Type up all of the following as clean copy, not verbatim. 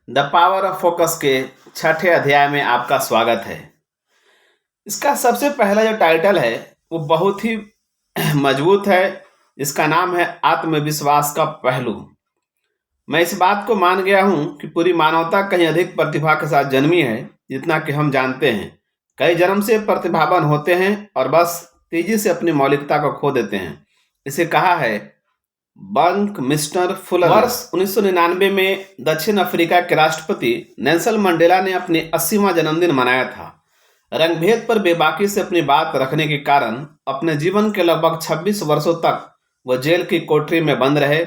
The power of focus के छठे अध्याय में आपका स्वागत है। इसका सबसे पहला जो टाइटल है वो बहुत ही मजबूत है। इसका नाम है आत्मविश्वास का पहलू। मैं इस बात को मान गया हूं कि पूरी मानवता कहीं अधिक प्रतिभा के साथ जन्मी है जितना कि हम जानते हैं। कई जन्म से प्रतिभावान होते हैं और बस तेजी से अपनी मौलिकता को खो देते हैं। इसे कहा है बंक मिस्टर फुलर। वर्ष 1999 में दक्षिण अफ्रीका के राष्ट्रपति नेल्सन मंडेला ने अपनी 80वां जन्मदिन मनाया था। रंगभेद पर बेबाकी से अपनी बात रखने के कारण अपने जीवन के लगभग 26 वर्षों तक वह जेल की कोठरी में बंद रहे।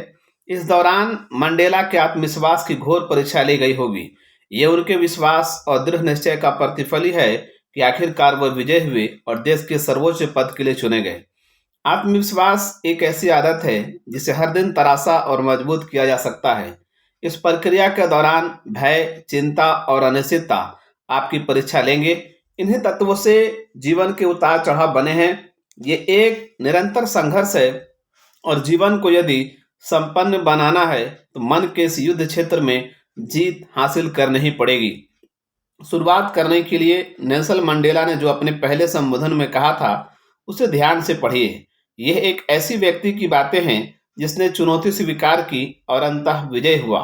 इस दौरान मंडेला के आत्मविश्वास की घोर परीक्षा ली गई होगी। ये उनके विश्वास और दृढ़ निश्चय का प्रतिफल ही है कि आखिरकार वह विजय हुए और देश के सर्वोच्च पद के लिए चुने गए। आत्मविश्वास एक ऐसी आदत है जिसे हर दिन तराशा और मजबूत किया जा सकता है। इस प्रक्रिया के दौरान भय, चिंता और अनिश्चितता आपकी परीक्षा लेंगे। इन्हीं तत्वों से जीवन के उतार चढ़ाव बने हैं। ये एक निरंतर संघर्ष है और जीवन को यदि संपन्न बनाना है तो मन के इस युद्ध क्षेत्र में जीत हासिल करनी ही पड़ेगी। शुरुआत करने के लिए नेल्सन मंडेला ने जो अपने पहले संबोधन में कहा था उसे ध्यान से पढ़िए। यह एक ऐसी व्यक्ति की बातें हैं जिसने चुनौती स्वीकार की और अंततः विजय हुआ।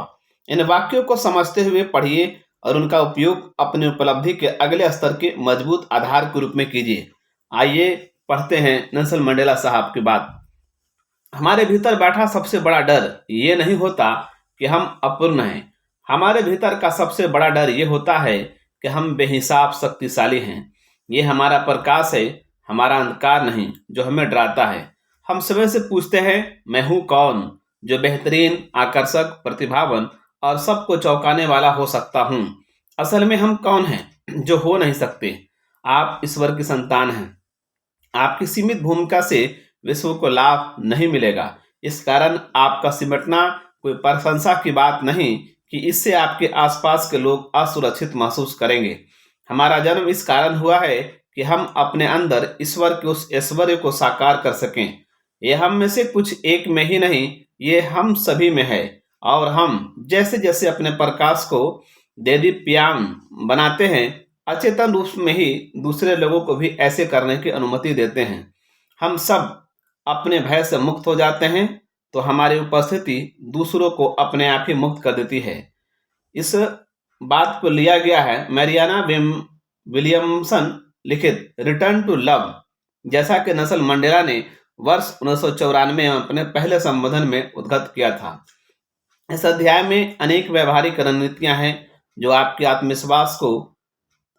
इन वाक्यों को समझते हुए पढ़िए और उनका उपयोग अपनी उपलब्धि के अगले स्तर के मजबूत आधार के रूप में कीजिए। आइए पढ़ते हैं नेल्सन मंडेला साहब की बात। हमारे भीतर बैठा सबसे बड़ा डर ये नहीं होता कि हम अपूर्ण हैं। हमारे भीतर का सबसे बड़ा डर ये होता है कि हम बेहिसाब शक्तिशाली हैं। ये हमारा प्रकाश है, हमारा अंधकार नहीं, जो हमें डराता है। हम समय से पूछते हैं, मैं हूं कौन जो बेहतरीन, आकर्षक, प्रतिभावान और सबको चौंकाने वाला हो सकता हूं। असल में हम कौन हैं जो हो नहीं सकते। आप ईश्वर की संतान हैं। आपकी सीमित भूमिका से विश्व को लाभ नहीं मिलेगा। इस कारण आपका सिमटना कोई प्रशंसा की बात नहीं कि इससे आपके आसपास के लोग असुरक्षित महसूस करेंगे। हमारा जन्म इस कारण हुआ है कि हम अपने अंदर ईश्वर के उस ऐश्वर्य को साकार कर सकें। ये हम में से कुछ एक में ही नहीं, ये हम सभी में है। और हम जैसे जैसे अपने प्रकाश को देदीप्यमान बनाते हैं, अचेतन रूप में ही दूसरे लोगों को भी ऐसे करने की अनुमति देते हैं। हम सब अपने भय से मुक्त हो जाते हैं तो हमारी उपस्थिति दूसरों को अपने आप ही मुक्त कर देती है। इस बात को लिया गया है मैरियाना विलियमसन लिखित रिटर्न टू लव, जैसा कि नेल्सन मंडेला ने वर्ष 1994 में अपने पहले संबोधन में उद्घाटित किया था। इस अध्याय में अनेक व्यवहारिक रणनीतियां हैं जो आपके आत्मविश्वास को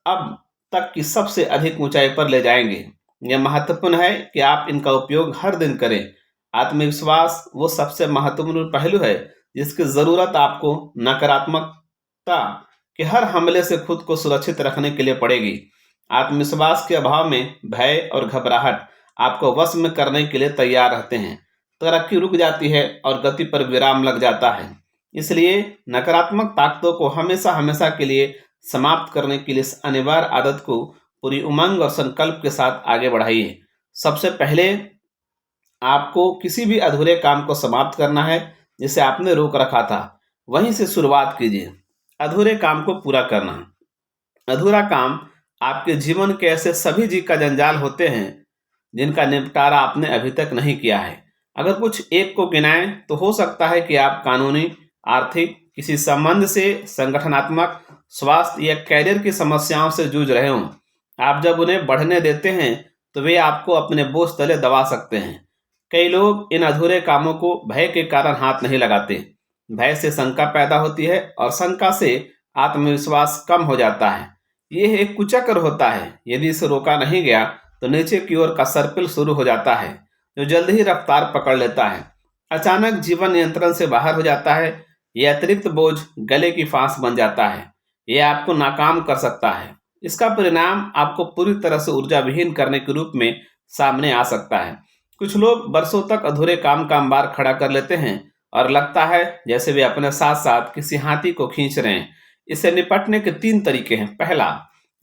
अब तक की सबसे अधिक ऊंचाई पर ले जाएंगे। यह महत्वपूर्ण है कि आप इनका उपयोग हर दिन करें। आत्मविश्वास वो सबसे महत्वपूर्ण पहलू है जिसकी जरूरत आपको नकारात्मकता के हर हमले से खुद को सुरक्षित रखने के लिए पड़ेगी। आत्मविश्वास के अभाव में भय और घबराहट आपको वश में करने के लिए तैयार रहते हैं। तरक्की रुक जाती है और गति पर विराम लग जाता है। इसलिए नकारात्मक ताकतों को हमेशा हमेशा के लिए समाप्त करने के लिए इस अनिवार्य आदत को पूरी उमंग और संकल्प के साथ आगे बढ़ाइए। सबसे पहले आपको किसी भी अधूरे काम को समाप्त करना है जिसे आपने रोक रखा था। वहीं से शुरुआत कीजिए। अधूरे काम को पूरा करना। अधूरा काम आपके जीवन के ऐसे सभी जी का जंजाल होते हैं जिनका निपटारा आपने अभी तक नहीं किया है। अगर कुछ एक को गिनाएं तो हो सकता है कि आप कानूनी, आर्थिक, किसी संबंध से, संगठनात्मक, स्वास्थ्य या कैरियर की समस्याओं से जूझ रहे हों। आप जब उन्हें बढ़ने देते हैं तो वे आपको अपने बोझ तले दबा सकते हैं। कई लोग इन अधूरे कामों को भय के कारण हाथ नहीं लगाते। भय से शंका पैदा होती है और शंका से आत्मविश्वास कम हो जाता है। यह एक कुचक्र होता है। यदि इसे रोका नहीं गया तो नीचे की ओर का सर्पिल शुरू हो जाता है जो जल्द ही रफ्तार पकड़ लेता है। अचानक जीवन नियंत्रण से बाहर हो जाता है। यह अतिरिक्त बोझ गले की फांस बन जाता है। यह आपको नाकाम कर सकता है। इसका परिणाम आपको पूरी तरह से ऊर्जा विहीन करने के रूप में सामने आ सकता है। कुछ लोग बरसों तक अधूरे काम का अंबार खड़ा कर लेते हैं और लगता है जैसे वे अपने साथ साथ किसी हाथी को खींच रहे हैं। इससे निपटने के 3 तरीके हैं। पहला,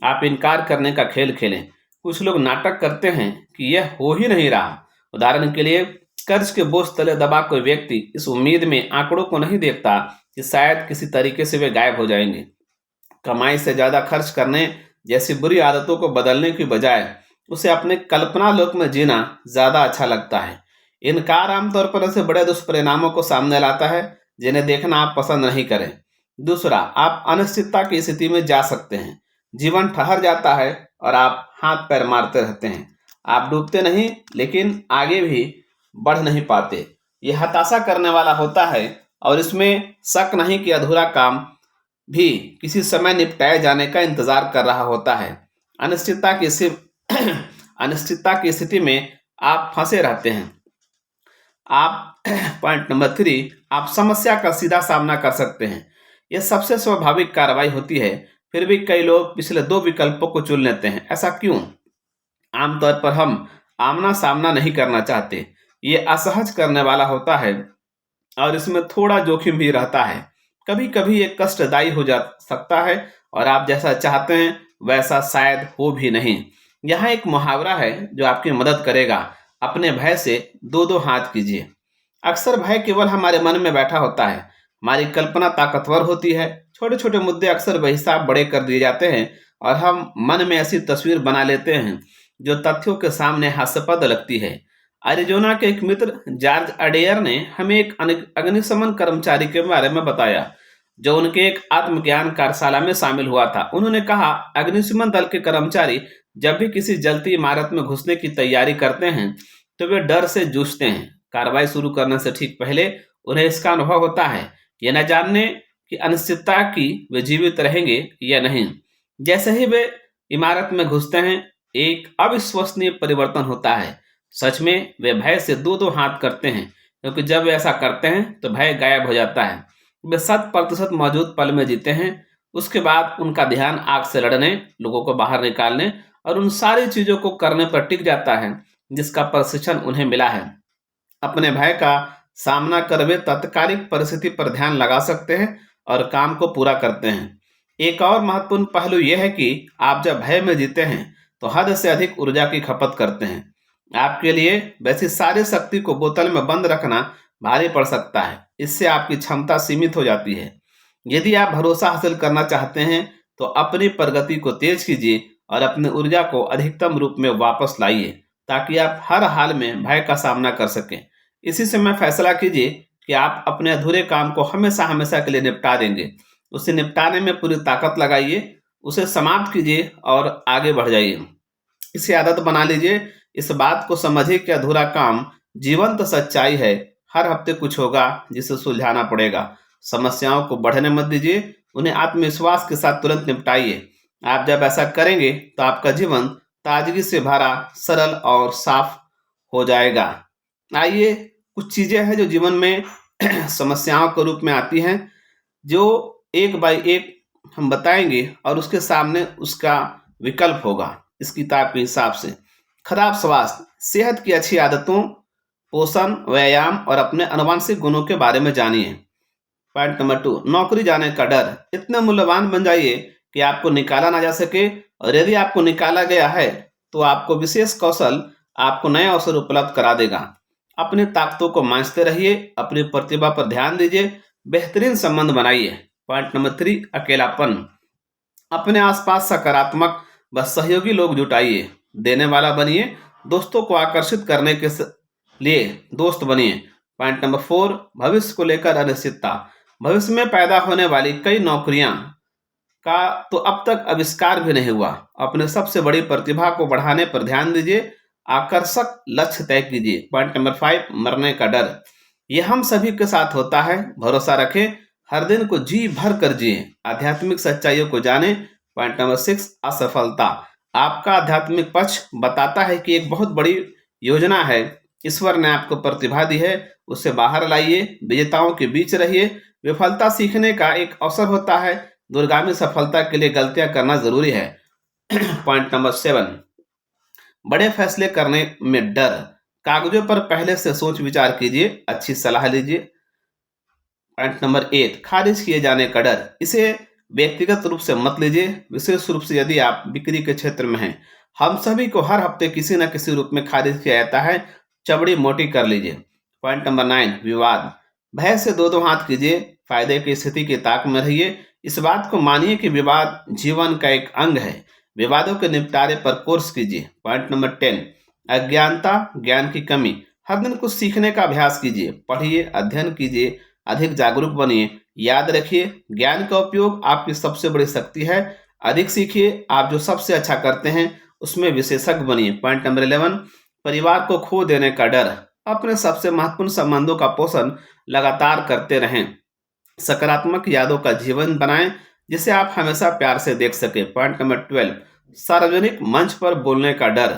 आप इनकार करने का खेल खेलें। कुछ लोग नाटक करते हैं कि यह हो ही नहीं रहा। उदाहरण के लिए, कर्ज के बोझ तले दबा कोई व्यक्ति इस उम्मीद में आंकड़ों को नहीं देखता कि शायद किसी तरीके से वे गायब हो जाएंगे। कमाई से ज़्यादा खर्च करने जैसी बुरी आदतों को बदलने की बजाय उसे अपने कल्पना लोक में जीना ज़्यादा अच्छा लगता है। इनकार आमतौर पर ऐसे बड़े दुष्परिणामों को सामने लाता है जिन्हें देखना आप पसंद नहीं करें। दूसरा, आप अनिश्चितता की स्थिति में जा सकते हैं। जीवन ठहर जाता है और आप हाथ पैर मारते रहते हैं। आप डूबते नहीं, लेकिन आगे भी बढ़ नहीं पाते। यह हताशा करने वाला होता है और इसमें शक नहीं कि अधूरा काम भी किसी समय निपटाए जाने का इंतजार कर रहा होता है। अनिश्चितता की अनिश्चितता की स्थिति में आप फंसे रहते हैं। आप पॉइंट नंबर 3, आप समस्या का सीधा सामना कर सकते हैं। यह सबसे स्वाभाविक कार्रवाई होती है, फिर भी कई लोग पिछले 2 विकल्पों को चुन लेते हैं। ऐसा क्यों? आमतौर पर हम आमना सामना नहीं करना चाहते। ये असहज करने वाला होता है और इसमें थोड़ा जोखिम भी रहता है। कभी कभी ये कष्टदायी हो जा सकता है और आप जैसा चाहते हैं वैसा शायद हो भी नहीं। यहाँ एक मुहावरा है जो आपकी मदद करेगा। अपने भय से दो दो हाथ कीजिए। अक्सर भय केवल हमारे मन में बैठा होता है। हमारी कल्पना ताकतवर होती है। छोटे छोटे मुद्दे अक्सर बेहिसाब बड़े कर दिए जाते हैं और हम मन में ऐसी तस्वीर बना लेते हैं जो तथ्यों के सामने हास्यास्पद लगती है। अरिजोना के एक मित्र जॉर्ज अडेयर ने हमें एक अग्निशमन कर्मचारी के बारे में बताया जो उनके एक आत्मज्ञान कार्यशाला में शामिल हुआ था। उन्होंने कहा, अग्निशमन दल के कर्मचारी जब भी किसी जलती इमारत में घुसने की तैयारी करते हैं तो वे डर से जूझते हैं। कार्रवाई शुरू करने से ठीक पहले उन्हें इसका अनुभव होता है, ये न जानने की अनिश्चितता कि वे जीवित रहेंगे या नहीं। जैसे ही वे इमारत में घुसते हैं, एक अविश्वसनीय परिवर्तन होता है। सच में वे भय से दो दो हाथ करते हैं, क्योंकि जब वे ऐसा करते हैं तो भय गायब हो जाता है। वे 100% मौजूद पल में जीते हैं। उसके बाद उनका ध्यान आग से लड़ने, लोगों को बाहर निकालने और उन सारी चीजों को करने पर टिक जाता है जिसका प्रशिक्षण उन्हें मिला है। अपने भय का सामना कर वे तत्कालिक परिस्थिति पर ध्यान लगा सकते हैं और काम को पूरा करते हैं। एक और महत्वपूर्ण पहलू यह है कि आप जब भय में जीते हैं तो हद से अधिक ऊर्जा की खपत करते हैं। आपके लिए वैसी सारी शक्ति को बोतल में बंद रखना भारी पड़ सकता है। इससे आपकी क्षमता सीमित हो जाती है। यदि आप भरोसा हासिल करना चाहते हैं तो अपनी प्रगति को तेज कीजिए और अपनी ऊर्जा को अधिकतम रूप में वापस लाइए ताकि आप हर हाल में भय का सामना कर सकें। इसी समय फैसला कीजिए कि आप अपने अधूरे काम को हमेशा हमेशा के लिए निपटा देंगे। उसे निपटाने में पूरी ताकत लगाइए, उसे समाप्त कीजिए और आगे बढ़ जाइए। इसे आदत बना लीजिए। इस बात को समझिए कि अधूरा काम जीवंत सच्चाई है। हर हफ्ते कुछ होगा जिसे सुलझाना पड़ेगा। समस्याओं को बढ़ने मत दीजिए, उन्हें आत्मविश्वास के साथ तुरंत निपटाइए। आप जब ऐसा करेंगे तो आपका जीवन ताजगी से भरा, सरल और साफ हो जाएगा। आइए, कुछ चीजें हैं जो जीवन में समस्याओं के रूप में आती हैं, जो एक बाय एक हम बताएंगे और उसके सामने उसका विकल्प होगा इस किताब के हिसाब से। खराब स्वास्थ्य, सेहत की अच्छी आदतों, पोषण, व्यायाम और अपने आनुवंशिक गुणों के बारे में जानिए। पॉइंट नंबर 2, नौकरी जाने का डर। इतने मूल्यवान बन जाइए कि आपको निकाला ना जा सके, और यदि आपको निकाला गया है तो आपको विशेष कौशल आपको नया अवसर उपलब्ध करा देगा। अपनी ताकतों को मांझते रहिए, अपनी प्रतिभा पर ध्यान दीजिए, बेहतरीन संबंध बनाइए। पॉइंट नंबर 3, अकेलापन। अपने आसपास सकारात्मक व सहयोगी लोग जुटाइए, देने वाला बनिए, दोस्तों को आकर्षित करने के लिए दोस्त बनिए। पॉइंट नंबर 4, भविष्य को लेकर अनिश्चितता। भविष्य में पैदा होने वाली कई नौकरियां का तो अब तक आविष्कार भी नहीं हुआ। अपने सबसे बड़ी प्रतिभा को बढ़ाने पर ध्यान दीजिए, आकर्षक लक्ष्य तय कीजिए। पॉइंट नंबर 5, मरने का डर। यह हम सभी के साथ होता है। भरोसा रखें, हर दिन को जी भर कर जिए, आध्यात्मिक सच्चाइयों को जाने। पॉइंट नंबर 6, असफलता। आपका आध्यात्मिक पक्ष बताता है कि एक बहुत बड़ी योजना है, ईश्वर ने आपको प्रतिभा दी है, उससे बाहर लाइए, विजेताओं के बीच रहिए। विफलता सीखने का एक अवसर होता है, दूरगामी सफलता के लिए गलतियां करना जरूरी है। पॉइंट नंबर 7, बड़े फैसले करने में डर। कागजों पर पहले से सोच विचार कीजिए, अच्छी सलाह लीजिए। पॉइंट नंबर 8, खारिज किए जाने का डर। इसे व्यक्तिगत रूप से मत लीजिए, विशेष रूप से यदि आप बिक्री के क्षेत्र में हैं। हम सभी को हर हफ्ते किसी न किसी रूप में खारिज किया जाता है। चमड़ी मोटी कर लीजिए। पॉइंट नंबर 9, विवाद। भय से दो दो हाथ कीजिए, फायदे की स्थिति की ताक में रहिए। इस बात को मानिए कि विवाद जीवन का एक अंग है। विवादों के निपटारे पर कोर्स कीजिए। पॉइंट नंबर 10, अज्ञानता ज्ञान की कमी। हर दिन कुछ सीखने का अभ्यास कीजिए, पढ़िए, अध्ययन कीजिए, अधिक जागरूक बनिए। याद रखिए, ज्ञान का उपयोग आपकी सबसे बड़ी शक्ति है। अधिक सीखिए, आप जो सबसे अच्छा करते हैं उसमें विशेषज्ञ बनिए। पॉइंट नंबर 11, परिवार को खो देने का डर। अपने सबसे महत्वपूर्ण संबंधों का पोषण लगातार करते रहें। सकारात्मक यादों का जीवन बनाएं जिसे आप हमेशा प्यार से देख सके। पॉइंट नंबर 12, सार्वजनिक मंच पर बोलने का डर।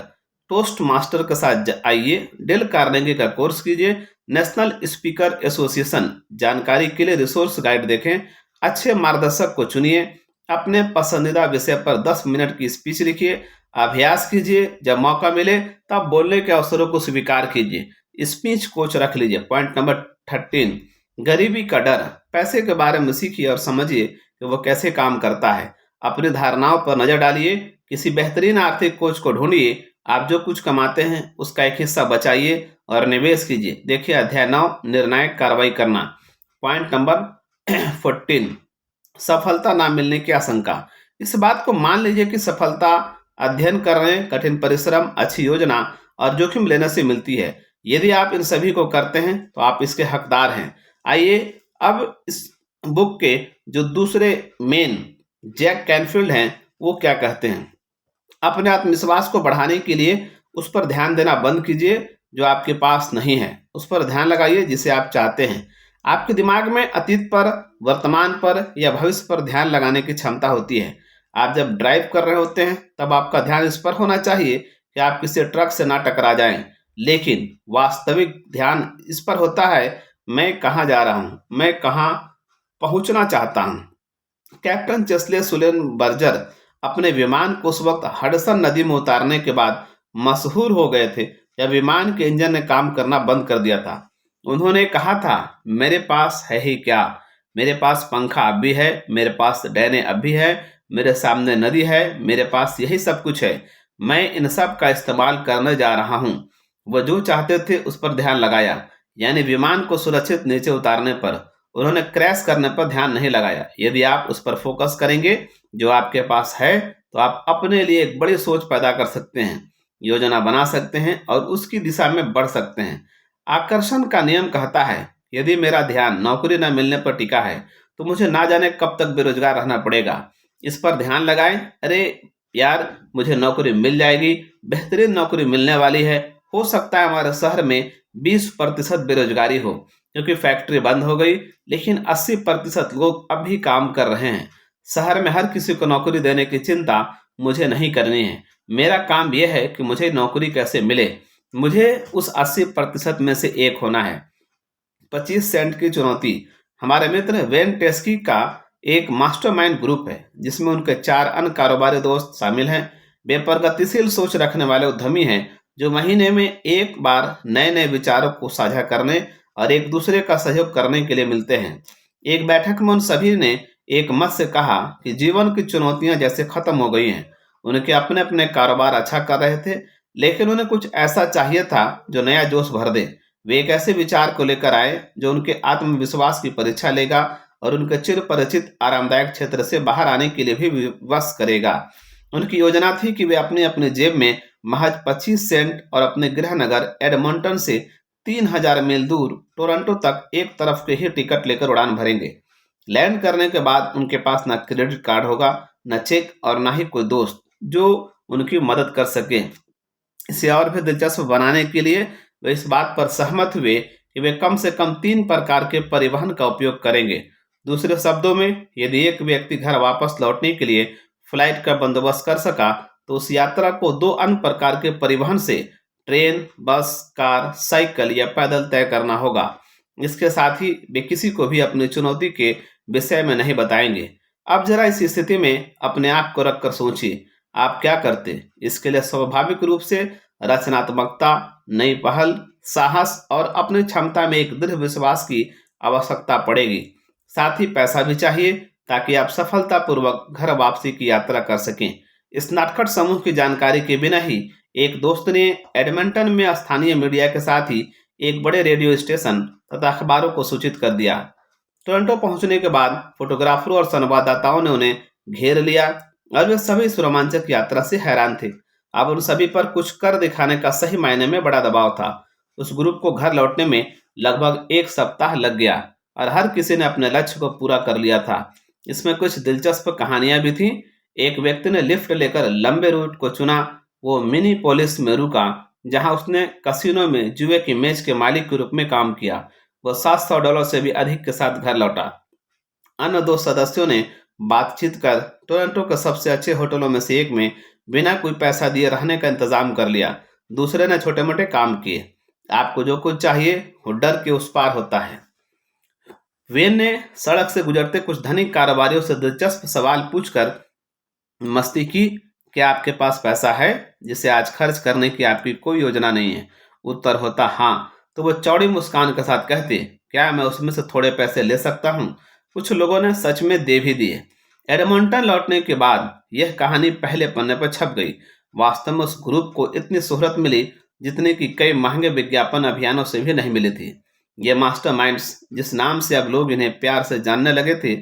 टोस्ट मास्टर के साथ आइए, डेल कार्नेगी का कोर्स कीजिए, नेशनल स्पीकर एसोसिएशन। जानकारी के लिए रिसोर्स गाइड देखें। अच्छे मार्गदर्शक को चुनिए। अपने पसंदीदा विषय पर 10 मिनट की स्पीच लिखिए। अभ्यास कीजिए, जब मौका मिले तब बोलने के अवसरों को स्वीकार कीजिए। स्पीच कोच रख लीजिए। पॉइंट नंबर 13, गरीबी का डर। पैसे के बारे में सीखिए और समझिए कि वो कैसे काम करता है। अपनी धारणाओं पर नजर डालिए। किसी बेहतरीन आर्थिक कोच को ढूंढिए। आप जो कुछ कमाते हैं उसका एक हिस्सा बचाइए और निवेश कीजिए। देखिए अध्याय 9, निर्णायक कार्रवाई करना। पॉइंट नंबर 14, सफलता ना मिलने की आशंका। इस बात को मान लीजिए कि सफलता अध्ययन करने, कठिन परिश्रम, अच्छी योजना और जोखिम लेने से मिलती है। यदि आप इन सभी को करते हैं तो आप इसके हकदार हैं। आइए अब इस बुक के जो दूसरे मेन जैक कैनफील्ड हैं वो क्या कहते हैं। अपने आत्मविश्वास को बढ़ाने के लिए उस पर ध्यान देना बंद कीजिए जो आपके पास नहीं है। उस पर ध्यान लगाइए जिसे आप चाहते हैं। आपके दिमाग में अतीत पर, वर्तमान पर या भविष्य पर ध्यान लगाने की क्षमता होती है। आप जब ड्राइव कर रहे होते हैं तब आपका ध्यान इस पर होना चाहिए कि आप किसी ट्रक से ना टकरा जाएं, लेकिन वास्तविक ध्यान इस पर होता है, मैं कहाँ जा रहा हूँ, मैं कहाँ पहुँचना चाहता हूँ। कैप्टन चेस्ले सुलेन बर्जर अपने विमान को उस वक्त हडसन नदी में उतारने के बाद मशहूर हो गए थे जब विमान के इंजन ने काम करना बंद कर दिया था। उन्होंने कहा था, मेरे पास है ही क्या, मेरे पास पंखा अब भी है, मेरे पास डैने अब भी है, मेरे सामने नदी है, मेरे पास यही सब कुछ है, मैं इन सब का इस्तेमाल करने जा रहा हूँ। वो जो चाहते थे उस पर ध्यान लगाया, यानी विमान को सुरक्षित नीचे उतारने पर। उन्होंने क्रैश करने पर ध्यान नहीं लगाया। यदि आप उस पर फोकस करेंगे जो आपके पास है तो आप अपने लिए एक बड़ी सोच पैदा कर सकते हैं, योजना बना सकते हैं और उसकी दिशा में बढ़ सकते हैं। आकर्षण का नियम कहता है, यदि मेरा ध्यान नौकरी न मिलने पर टिका है तो मुझे ना जाने कब तक बेरोजगार रहना पड़ेगा। इस पर ध्यान लगाएं। अरे यार, मुझे नौकरी मिल जाएगी, बेहतरीन नौकरी मिलने वाली है। हो सकता है हमारे शहर में 20% बेरोजगारी हो क्योंकि फैक्ट्री बंद हो गई, लेकिन 80% लोग अब भी काम कर रहे हैं। शहर में हर किसी को नौकरी देने की चिंता मुझे नहीं करनी है। मेरा काम यह है कि मुझे नौकरी कैसे मिले। मुझे उस 80% में से एक होना है। 25 सेंट की चुनौती। हमारे मित्र वेन टेस्की का एक मास्टरमाइंड ग्रुप है जिसमें उनके 4 अन्य कारोबारी दोस्त शामिल हैं। वे प्रगतिशील सोच रखने वाले उद्यमी हैं जो महीने में एक बार नए नए विचारों को साझा करने और एक दूसरे का सहयोग करने के लिए मिलते हैं। एक बैठक में उन सभी ने एक मत से कहा कि जीवन की चुनौतियां जैसे खत्म हो गई हैं। उनके अपने अपने कारोबार अच्छा कर रहे थे, लेकिन उन्हें कुछ ऐसा चाहिए था जो नया जोश भर दे। वे एक ऐसे विचार को लेकर आए जो उनके आत्मविश्वास की परीक्षा लेगा और उनके चिर परिचित आरामदायक क्षेत्र से बाहर आने के लिए भी विवश करेगा। उनकी योजना थी कि वे अपनी अपनी जेब में महज 25 सेंट और अपने गृह नगर एडमंटन से 3000 मील दूर टोरंटो तक एक तरफ के ही टिकट लेकर उड़ान भरेंगे। लैंड करने के बाद उनके पास न क्रेडिट कार्ड होगा, न चेक और न ही कोई दोस्त जो उनकी मदद कर सके। इसे और भी दिलचस्प बनाने के लिए वे इस बात पर सहमत हुए कि वे कम से कम 3 प्रकार के परिवहन का उपयोग करेंगे। दूसरे शब्दों में, यदि एक व्यक्ति घर वापस लौटने के लिए फ्लाइट का बंदोबस्त कर सका तो उस यात्रा को 2 अन्य प्रकार के परिवहन से, ट्रेन, बस, कार, साइकिल या पैदल तय करना होगा। इसके साथ ही वे किसी को भी अपनी चुनौती के विषय में नहीं बताएंगे। अब जरा इस स्थिति में अपने आप को रखकर सोचिए, आप क्या करते। इसके लिए स्वाभाविक रूप से रचनात्मकता, नई पहल, साहस और अपनी क्षमता में एक दृढ़ विश्वास की आवश्यकता पड़ेगी। साथ ही पैसा भी चाहिए ताकि आप सफलतापूर्वक घर वापसी की यात्रा कर सकें। इस नटखट समूह की जानकारी के बिना ही एक दोस्त ने एडमंटन में स्थानीय मीडिया के साथ ही एक बड़े रेडियो स्टेशन तथा अखबारों को सूचित कर दिया। टोरंटो पहुंचने के बाद फोटोग्राफरों और संवाददाताओं ने उन्हें घेर लिया और वे सभी इस रोमांचक यात्रा से हैरान थे। अब उन सभी पर कुछ कर दिखाने का सही मायने में बड़ा दबाव था। उस ग्रुप को घर लौटने में लगभग 1 सप्ताह लग गया और हर किसी ने अपने लक्ष्य को पूरा कर लिया था। इसमें कुछ दिलचस्प कहानियां भी थीं। एक व्यक्ति ने लिफ्ट लेकर लंबे रूट को चुना। वो मिनीपोलिस में रुका, जहां उसने कसिनो में जुए की मेज के मालिक के रूप में काम किया। वो $700 से भी अधिक के साथ घर लौटा। अन्य 2 सदस्यों ने बातचीत कर टोरंटो के सबसे अच्छे होटलों में से एक में बिना कोई पैसा दिए रहने का इंतजाम कर लिया। दूसरे ने छोटे मोटे काम किए। आपको जो कुछ चाहिए वो डर के उस पार होता है। वेन ने सड़क से गुजरते कुछ धनिक कारोबारियों से दिलचस्प सवाल पूछकर मस्ती की, क्या आपके पास पैसा है जिसे आज खर्च करने की आपकी कोई योजना नहीं है? उत्तर होता हाँ, तो वो चौड़ी मुस्कान के साथ कहते, क्या मैं उसमें से थोड़े पैसे ले सकता हूँ? कुछ लोगों ने सच में दे भी दिए। एडमंटन लौटने के बाद यह कहानी पहले पन्ने पर छप गई। वास्तव में उस ग्रुप को इतनी शोहरत मिली जितनी कि कई महंगे विज्ञापन अभियानों से भी नहीं मिली थी। ये मास्टरमाइंड्स, जिस नाम से अब लोग इन्हें प्यार से जानने लगे थे,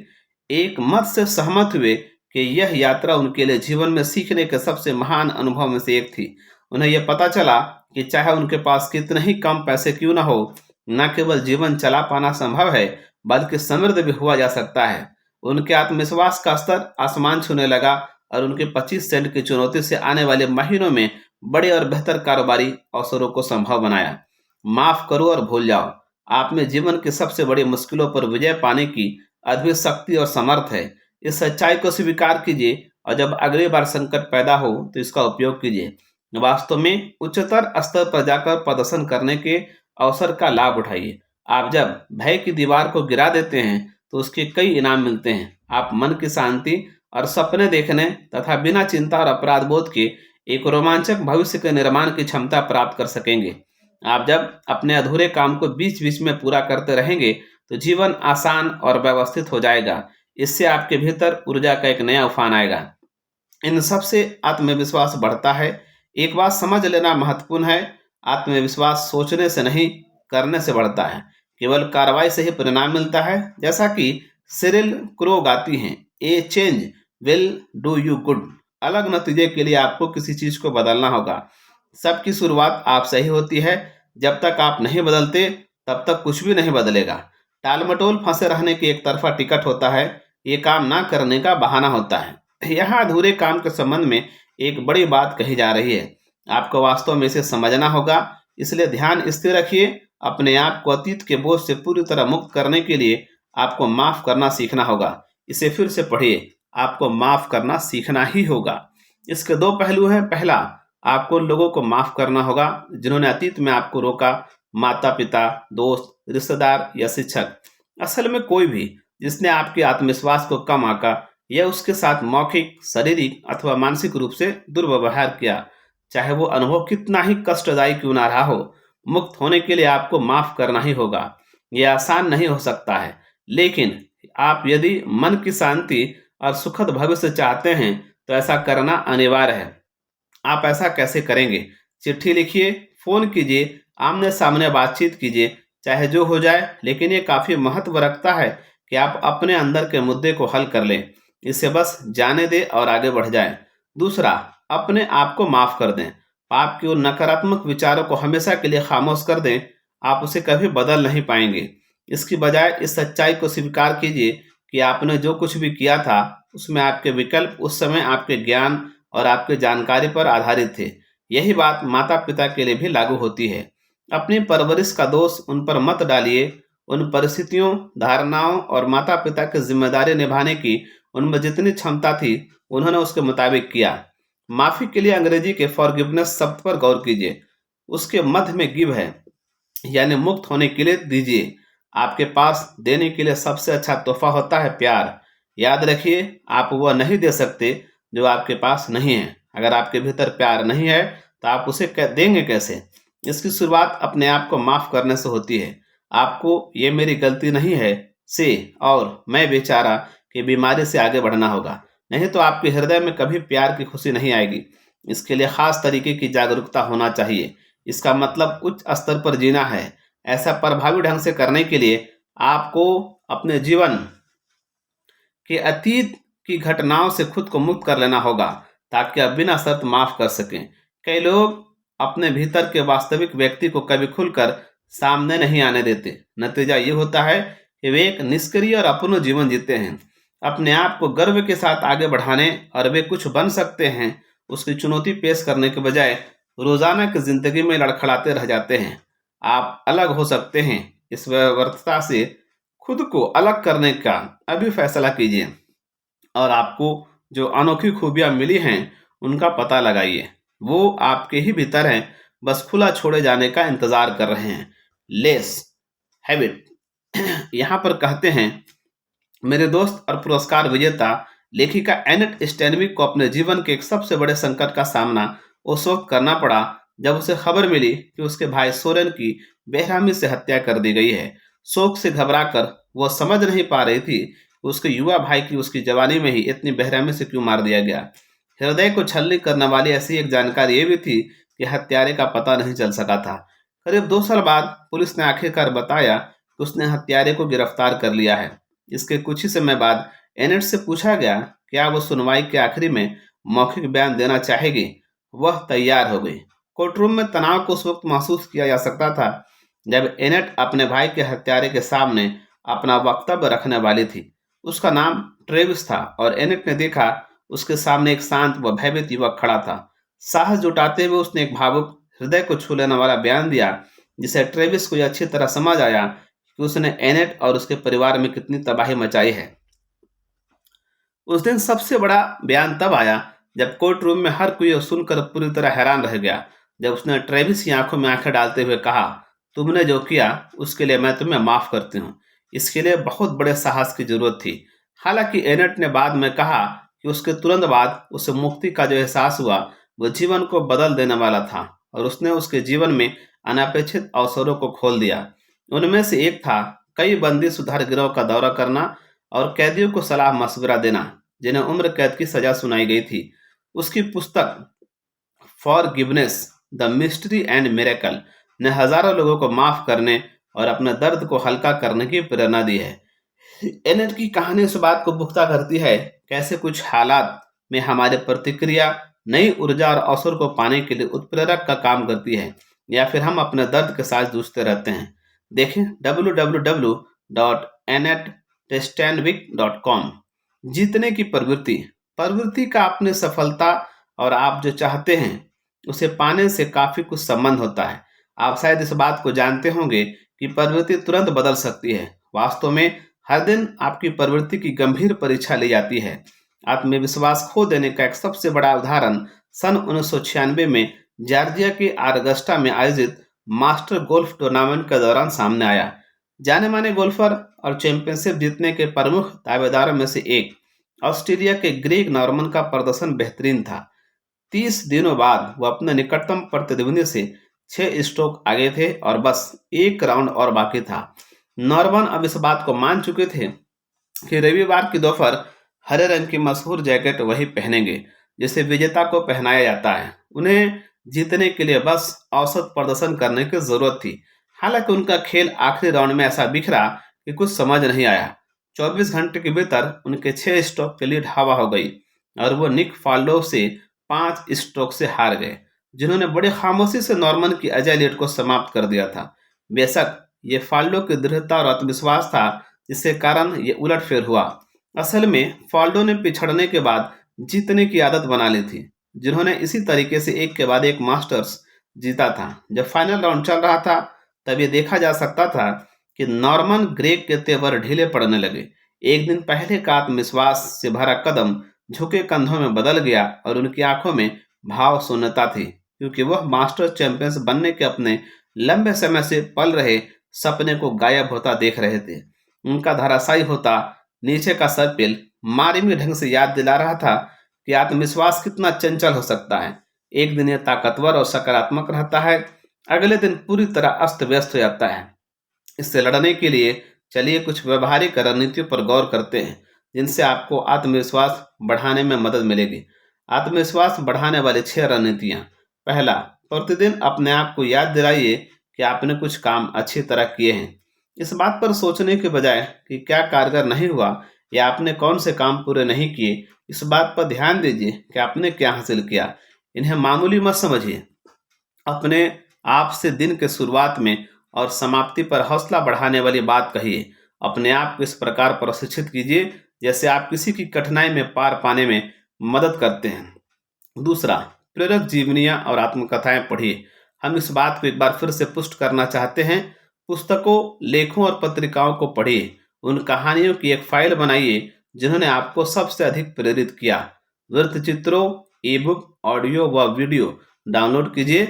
एक मत से सहमत हुए कि यह यात्रा उनके लिए जीवन में सीखने के सबसे महान अनुभव में से एक थी। उन्हें यह पता चला कि चाहे उनके पास कितने ही कम पैसे क्यों न हो, न केवल जीवन चला पाना संभव है, बल्कि समृद्ध भी हुआ जा सकता है। उनके आत्मविश्वास का स्तर आसमान छूने लगा और उनके 25 सेंट की चुनौती से आने वाले महीनों में बड़े और बेहतर कारोबारी अवसरों को संभव बनाया। माफ करो और भूल जाओ, आप में जीवन की सबसे बड़ी मुश्किलों पर विजय पाने की अद्भुत शक्ति और समर्थ है। इस सच्चाई को स्वीकार कीजिए और जब अगली बार संकट पैदा हो तो इसका उपयोग कीजिए। वास्तव में उच्चतर स्तर पर जाकर प्रदर्शन करने के अवसर का लाभ उठाइए। आप जब भय की दीवार को गिरा देते हैं तो उसके कई इनाम मिलते हैं। आप मन की शांति और सपने देखने तथा बिना चिंता और अपराध बोध के एक रोमांचक भविष्य के निर्माण की क्षमता प्राप्त कर सकेंगे। आप जब अपने अधूरे काम को बीच बीच में पूरा करते रहेंगे तो जीवन आसान और व्यवस्थित हो जाएगा। इससे आपके भीतर ऊर्जा का एक नया उफान आएगा। इन सब से आत्मविश्वास बढ़ता है। एक बात समझ लेना महत्वपूर्ण है, आत्मविश्वास सोचने से नहीं, करने से बढ़ता है। केवल कार्रवाई से ही परिणाम मिलता है। जैसा कि सिरिल क्रो गाती हैं, ए change will do you good. अलग नतीजे के लिए आपको किसी चीज को बदलना होगा। सबकी शुरुआत आप से ही होती है। जब तक आप नहीं बदलते तब तक कुछ भी नहीं बदलेगा। टालमटोल फंसे रहने की एक तरफा टिकट होता है, ये काम ना करने का बहाना होता है। यहाँ अधूरे काम के संबंध में एक बड़ी बात कही जा रही है। आपको वास्तव में इसे समझना होगा। इसलिए ध्यान स्थिर रखिए। अपने आप को अतीत के बोझ से पूरी तरह मुक्त करने के लिए आपको माफ करना सीखना होगा। इसे फिर से पढ़िए, आपको माफ करना सीखना ही होगा। इसके 2 पहलू हैं। पहला, आपको उन लोगों को माफ करना होगा जिन्होंने अतीत में आपको रोका, माता पिता, दोस्त, रिश्तेदार या शिक्षक। असल में कोई भी जिसने आपके आत्मविश्वास को कम आंका या उसके साथ मौखिक, शारीरिक अथवा मानसिक रूप से दुर्व्यवहार किया, चाहे वो अनुभव कितना ही कष्टदायी क्यों ना रहा हो, मुक्त होने के लिए आपको माफ करना ही होगा। यह आसान नहीं हो सकता है, लेकिन आप यदि मन की शांति और सुखद भविष्य चाहते हैं तो ऐसा करना अनिवार्य है। आप ऐसा कैसे करेंगे? चिट्ठी लिखिए, फोन कीजिए, आमने सामने बातचीत कीजिए, चाहे जो हो जाए, लेकिन ये काफी महत्व रखता है कि आप अपने अंदर के मुद्दे को हल कर लें। इसे बस जाने दें और आगे बढ़ जाएं। दूसरा, अपने आप को माफ कर दें। पाप की उन नकारात्मक विचारों को हमेशा के लिए खामोश कर दें। आप उसे कभी बदल नहीं पाएंगे। इसकी बजाय इस सच्चाई को स्वीकार कीजिए कि आपने जो कुछ भी किया था उसमें आपके विकल्प उस समय आपके ज्ञान और आपकी जानकारी पर आधारित थे। यही बात माता पिता के लिए भी लागू होती है। अपनी परवरिश का दोष उन पर मत डालिए। उन परिस्थितियों, धारणाओं और माता पिता की जिम्मेदारी निभाने की उनमें जितनी क्षमता थी उन्होंने उसके मुताबिक किया। माफी के लिए अंग्रेजी के फॉरगिवनेस शब्द पर गौर कीजिए। उसके मध्य में गिव है, यानी मुक्त होने के लिए दीजिए। आपके पास देने के लिए सबसे अच्छा तोहफा होता है प्यार। याद रखिए, आप वह नहीं दे सकते जो आपके पास नहीं है। अगर आपके भीतर प्यार नहीं है तो आप उसे देंगे कैसे? इसकी शुरुआत अपने आप को माफ करने से होती है। आपको ये मेरी गलती नहीं है से और मैं बेचारा की बीमारी से आगे बढ़ना होगा। नहीं तो आपके हृदय में कभी प्यार की खुशी नहीं आएगी। इसके लिए खास तरीके की जागरूकता होना चाहिए। इसका मतलब उच्च स्तर पर जीना है। ऐसा प्रभावी ढंग से करने के लिए आपको अपने जीवन कि अतीत की घटनाओं से खुद को मुक्त कर लेना होगा ताकि आप बिना शर्त माफ कर सकें। कई लोग अपने भीतर के वास्तविक व्यक्ति को कभी खुलकर सामने नहीं आने देते। नतीजा ये होता है कि वे एक निष्क्रिय और अपूर्ण जीवन जीते हैं। अपने आप को गर्व के साथ आगे बढ़ाने और वे कुछ बन सकते हैं उसकी चुनौती पेश करने के बजाय रोजाना की जिंदगी में लड़खड़ाते रह जाते हैं। आप अलग हो सकते हैं। इस व्यर्थता से खुद को अलग करने का अभी फैसला कीजिए और आपको जो अनोखी खूबियां मिली हैं उनका पता लगाइए। वो आपके ही भीतर हैं, बस खुला छोड़े जाने का इंतजार कर रहे हैं। लेस हैबिट यहाँ पर कहते हैं, मेरे दोस्त और पुरस्कार विजेता लेखिका एनेट स्टेनविक को अपने जीवन के एक सबसे बड़े संकट का सामना उस वक्त करना पड़ा जब उसे खबर मिली कि उसके भाई सोरेन की बेरहमी से हत्या कर दी गई है। शोक से घबराकर वह समझ नहीं पा रही थी कि उसके युवा भाई की उसकी जवानी में ही इतनी बेरहमी से क्यों मार दिया गया। हृदय को छलनी करने वाली ऐसी एक जानकारी ये भी थी कि हत्यारे का पता नहीं चल सका था। करीब 2 साल बाद पुलिस ने आखिरकार बताया कि उसने हत्यारे को गिरफ्तार कर लिया है। इसके कुछ ही समय बाद एनेट से पूछा गया क्या वो सुनवाई के आखिरी में मौखिक बयान देना चाहेगी। वह तैयार हो गई। कोर्टरूम में तनाव को उस वक्त महसूस किया जा सकता था जब एनेट अपने भाई के हत्यारे के सामने अपना वक्तव्य रखने वाली थी। उसका नाम ट्रेविस था और एनेट ने देखा उसके सामने एक शांत व भयभीत युवक खड़ा था। साहस जुटाते हुए उसने एक भावुक हृदय को छू लेने वाला बयान दिया जिसे ट्रेविस को यह अच्छी तरह समझ आया कि उसने एनेट और उसके परिवार में कितनी तबाही मचाई है। उस दिन सबसे बड़ा बयान तब आया जब कोर्ट रूम में हर कोई यह सुनकर पूरी तरह हैरान रह गया। जब उसने ट्रेविस की आंखों में आंखें डालते हुए कहा, तुमने जो किया उसके लिए मैं तुम्हें माफ करती हूँ। इसके लिए बहुत बड़े साहस की जरूरत थी। हालांकि एनेट ने बाद में कहा कि उसके तुरंत बाद उसे मुक्ति का जो एहसास हुआ वह जीवन को बदल देने वाला था और उसने उसके जीवन में अनपेक्षित अवसरों को खोल दिया। उनमें से एक था कई बंदी सुधार गृहों का दौरा करना और कैदियों को सलाह मशवरा देना जिन्हें उम्र कैद की सजा सुनाई गई थी। उसकी पुस्तक forgiveness the mystery and miracle ने हजारों लोगों को माफ करने और अपने दर्द को हल्का करने की प्रेरणा दी है। एनेट की कहानी इस बात को पुख्ता करती है कैसे कुछ हालात में हमारी प्रतिक्रिया नई ऊर्जा और अवसर को पाने के लिए उत्प्रेरक का काम करती है या फिर हम अपने दर्द के साथ जूझते रहते हैं। देखें www.annettestanwyck.com। जीतने की प्रवृत्ति प्रवृत्ति का अपनी सफलता और आप जो चाहते हैं उसे पाने से काफी कुछ संबंध होता है। आप शायद इस बात को जानते होंगे कि प्रवृत्ति तुरंत बदल सकती है। वास्तव में हर दिन आपकी प्रवृत्ति की गंभीर परीक्षा ली जाती है। आत्मविश्वास खो देने का एक सबसे बड़ा उदाहरण सन 1996 में जॉर्जिया के ऑगस्टा में आयोजित मास्टर गोल्फ टूर्नामेंट के दौरान सामने आया। जाने माने गोल्फर और चैंपियनशिप जीतने के प्रमुख दावेदारों में से एक ऑस्ट्रेलिया के ग्रेग नॉर्मन का प्रदर्शन बेहतरीन था। 30 दिनों बाद वो अपने निकटतम प्रतिद्वंदी से 6 स्ट्रोक आगे थे और बस एक राउंड और बाकी था। नॉर्मन अब इस बात को मान चुके थे कि रविवार की दोपहर हरे रंग की मशहूर जैकेट वही पहनेंगे जिसे विजेता को पहनाया जाता है। उन्हें जीतने के लिए बस औसत प्रदर्शन करने की जरूरत थी। हालांकि उनका खेल आखिरी राउंड में ऐसा बिखरा कि कुछ समझ नहीं आया। 24 घंटे के भीतर उनके 6 स्ट्रोक की लीड हवा हो गई और वो निक फाल्डो से 5 स्ट्रोक से हार गए जिन्होंने बड़ी खामोशी से नॉर्मन की अजय लीड को समाप्त कर दिया था। बेशक ये फाल्डो की दृढ़ता और आत्मविश्वास था जिसके कारण ये उलटफेर हुआ। असल में फाल्डो ने पिछड़ने के बाद जीतने की आदत बना ली थी जिन्होंने इसी तरीके से एक के बाद एक मास्टर्स जीता था। जब फाइनल राउंड चल रहा था तब ये देखा जा सकता था कि नॉर्मन ग्रेग के तेवर ढीले पड़ने लगे। एक दिन पहले का आत्मविश्वास से भरा कदम झुके कंधों में बदल गया और उनकी आंखों में भाव शून्यता थी क्योंकि वह मास्टर चैंपियंस बनने के अपने लंबे समय से पल रहे सपने को गायब होता देख रहे थे। उनका धराशायी होता नीचे का सर्पिल मार्मिक ढंग से याद दिला रहा था कि आत्मविश्वास कितना चंचल हो सकता है। एक दिन यह ताकतवर और सकारात्मक रहता है, अगले दिन पूरी तरह अस्त व्यस्त हो जाता है। इससे लड़ने के लिए चलिए कुछ व्यवहारिक रणनीतियों पर गौर करते हैं जिनसे आपको आत्मविश्वास बढ़ाने में मदद मिलेगी। आत्मविश्वास बढ़ाने वाली 6 रणनीतियाँ। पहला, प्रतिदिन अपने आप को याद दिलाइए कि आपने कुछ काम अच्छी तरह किए हैं। इस बात पर सोचने के बजाय कि क्या कारगर नहीं हुआ या आपने कौन से काम पूरे नहीं किए, इस बात पर ध्यान दीजिए कि आपने क्या हासिल किया। इन्हें मामूली मत समझिए। अपने आप से दिन के शुरुआत में और समाप्ति पर हौसला बढ़ाने वाली बात कहिए। अपने आप को इस प्रकार प्रशिक्षित कीजिए जैसे आप किसी की कठिनाई में पार पाने में मदद करते हैं। दूसरा, प्रेरक जीवनियाँ और आत्मकथाएं पढ़िए। हम इस बात को एक बार फिर से पुष्ट करना चाहते हैं। पुस्तकों, लेखों और पत्रिकाओं को पढ़िए। उन कहानियों की एक फाइल बनाइए जिन्होंने आपको सबसे अधिक प्रेरित किया। वृत्त चित्रों, ई बुक, ऑडियो व वीडियो डाउनलोड कीजिए।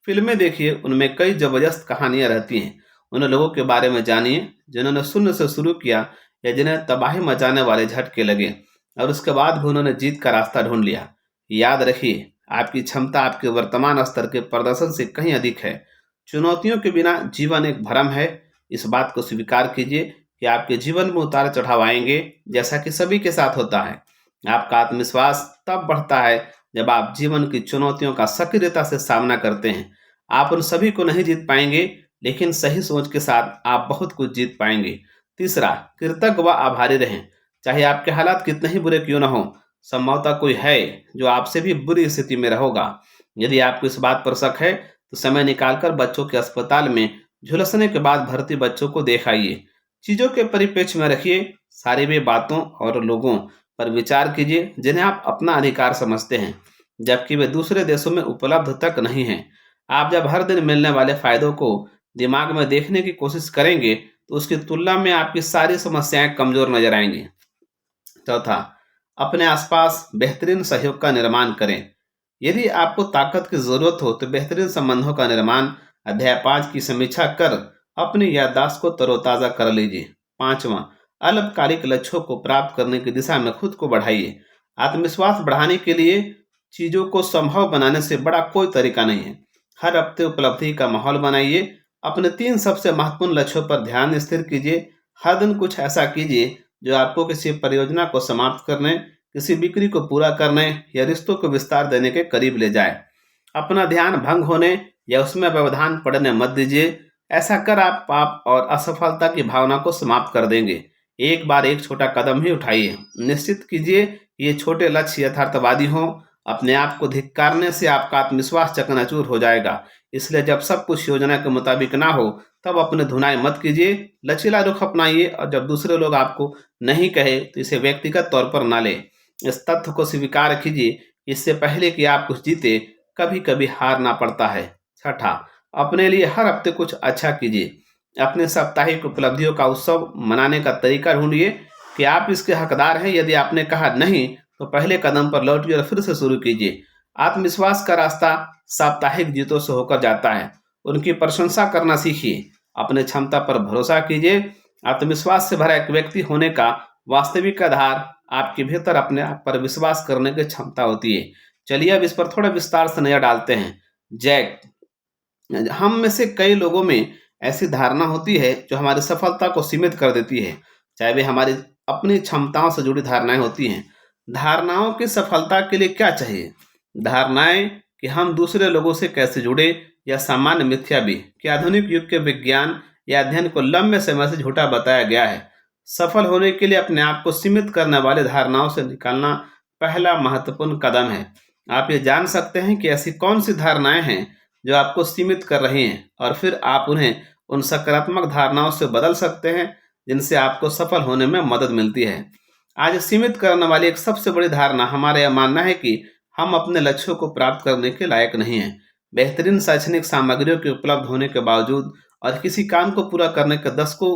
फिल्में देखिए, उनमें कई जबरदस्त कहानियां रहती हैं। उन लोगों के बारे में जानिए जिन्होंने शून्य से शुरू किया या जिन्हें तबाही मचाने वाले झटके लगे और उसके बाद भी उन्होंने जीत का रास्ता ढूंढ लिया। याद रखिए, आपकी क्षमता आपके वर्तमान स्तर के प्रदर्शन से कहीं अधिक है। चुनौतियों के बिना जीवन एक भ्रम है। इस बात को स्वीकार कीजिए कि आपके जीवन में उतार चढ़ाव आएंगे, जैसा कि सभी के साथ होता है। आपका आत्मविश्वास तब बढ़ता है जब आप जीवन की चुनौतियों का सक्रियता से सामना करते हैं। आप उन सभी को नहीं जीत पाएंगे, लेकिन सही सोच के साथ आप बहुत कुछ जीत पाएंगे। तीसरा, कृतज्ञ व आभारी रहें। चाहे आपके हालात कितने ही बुरे क्यों न हों, संभवतः कोई है जो आपसे भी बुरी स्थिति में रहोगा। यदि आपको इस बात पर शक है तो समय निकालकर बच्चों के अस्पताल में झुलसने के बाद भर्ती बच्चों को देख आइए। चीजों के परिप्रेक्ष्य में रखिए। सारी वे बातों और लोगों पर विचार कीजिए जिन्हें आप अपना अधिकार समझते हैं, जबकि वे दूसरे देशों में उपलब्ध तक नहीं हैं। आप जब हर दिन मिलने वाले फायदों को दिमाग में देखने की कोशिश करेंगे तो उसकी तुलना में आपकी सारी समस्याएं कमजोर नजर आएंगी। चौथा, अपने आसपास बेहतरीन सहयोग का निर्माण करें। यदि आपको ताकत की जरूरत हो तो बेहतरीन संबंधों का निर्माण अध्याय 5 की समीक्षा कर अपनी याददाश्त को तरोताजा कर लीजिए। पांचवा, अल्पकालिक लक्ष्यों को प्राप्त करने की दिशा में खुद को बढ़ाइए। आत्मविश्वास बढ़ाने के लिए चीजों को संभव बनाने से बड़ा कोई तरीका नहीं है। हर हफ्ते उपलब्धि का माहौल बनाइए। अपने 3 सबसे महत्वपूर्ण लक्ष्यों पर ध्यान स्थिर कीजिए। हर दिन कुछ ऐसा कीजिए जो आपको किसी परियोजना को समाप्त करने, किसी बिक्री को पूरा करने या रिश्तों को विस्तार देने के करीब ले जाए। अपना ध्यान भंग होने या उसमें व्यवधान पड़ने मत दीजिए। ऐसा कर आप पाप और असफलता की भावना को समाप्त कर देंगे। एक बार एक छोटा कदम ही उठाइए। निश्चित कीजिए कि ये छोटे लक्ष्य यथार्थवादी हों। अपने आप को धिक्कारने से आपका आत्मविश्वास चकनाचूर हो जाएगा। इसलिए जब सब कुछ योजना के मुताबिक ना हो तब अपने धुनाई मत कीजिए। लचीला रुख अपनाइए और जब दूसरे लोग आपको नहीं कहे तो इसे व्यक्तिगत तौर पर ना लें। इस तथ्य को स्वीकार कीजिए, इससे पहले कि आप कुछ जीते कभी कभी हारना पड़ता है। छठा, अपने लिए हर हफ्ते कुछ अच्छा कीजिए। अपने साप्ताहिक उपलब्धियों का उत्सव मनाने का तरीका ढूंढिए कि आप इसके हकदार हैं। यदि आपने कहा नहीं तो पहले कदम पर लौटिए और फिर से शुरू कीजिए। आत्मविश्वास का रास्ता साप्ताहिक जीतों से होकर जाता है। उनकी प्रशंसा करना सीखिए। अपने क्षमता पर भरोसा कीजिए। आत्मविश्वास से भरा एक व्यक्ति होने का वास्तविक आधार आपके भीतर अपने आप पर विश्वास करने की क्षमता होती है। चलिए अब इस पर थोड़ा विस्तार से नजर डालते हैं। जैक, हम में से कई लोगों में ऐसी धारणा होती है जो हमारी सफलता को सीमित कर देती है, चाहे वे हमारी अपनी क्षमताओं से जुड़ी धारणाएं होती हैं। धारणाओं की सफलता के लिए क्या चाहिए? धारणाएं कि हम दूसरे लोगों से कैसे जुड़े या सामान्य मिथ्या भी कि आधुनिक युग के विज्ञान या अध्ययन को लंबे समय से झूठा बताया गया है। सफल होने के लिए अपने आप को सीमित करने वाली धारणाओं से निकालना पहला महत्वपूर्ण कदम है। आप ये जान सकते हैं कि ऐसी कौन सी धारणाएं हैं जो आपको सीमित कर रही हैं और फिर आप उन्हें उन सकारात्मक धारणाओं से बदल सकते हैं जिनसे आपको सफल होने में मदद मिलती है। आज सीमित करने वाली एक सबसे बड़ी धारणा हमारा यह मानना है कि हम अपने लक्ष्यों को प्राप्त करने के लायक नहीं हैं। बेहतरीन शैक्षणिक सामग्रियों के उपलब्ध होने के बावजूद और किसी काम को पूरा करने के दशकों